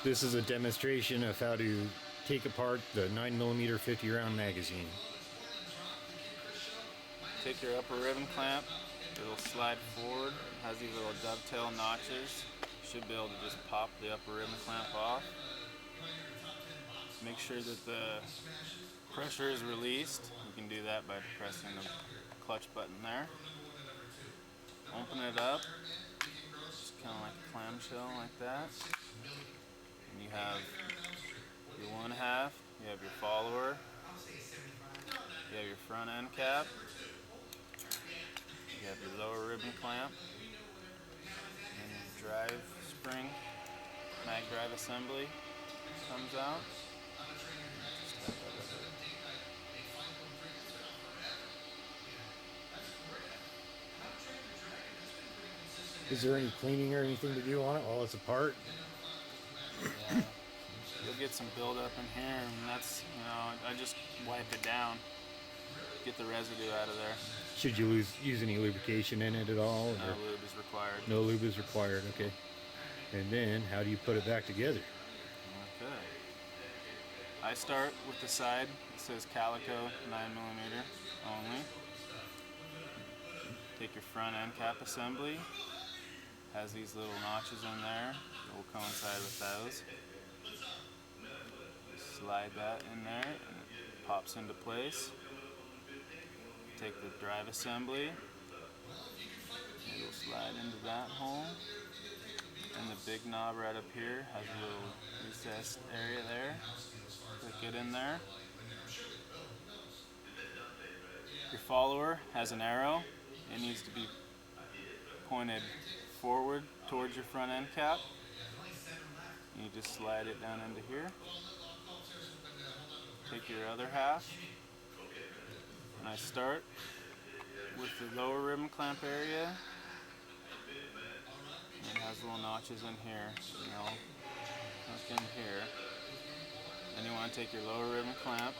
This is a demonstration of how to take apart the 9mm 50 round magazine. Take your upper ribbon clamp, it'll slide forward, it has these little dovetail notches. You should be able to just pop the upper ribbon clamp off. Make sure that the pressure is released. You can do that by pressing the clutch button there. Open it up, just kind of like a clamshell like that. And you have your one half, you have your follower, you have your front end cap, you have your lower ribbon clamp, and your drive spring, mag drive assembly comes out. Is there any cleaning or anything to do on it while it's apart? Yeah. You'll get some buildup in here, and that's, I just wipe it down, get the residue out of there. Should you use any lubrication in it at all? Or? No lube is required. No lube is required, okay. And then, how do you put it back together? Okay. I start with the side. It says Calico 9mm only. Take your front end cap assembly. Has these little notches in there. It will coincide with those. Slide that in there and it pops into place. Take the drive assembly. It will slide into that hole. And the big knob right up here has a little recessed area there. Click it in there. Your follower has an arrow. It needs to be pointed forward towards your front end cap. You just slide it down into here. Take your other half. And I start with the lower ribbon clamp area. And it has little notches in here, look in here. Then you want to take your lower ribbon clamp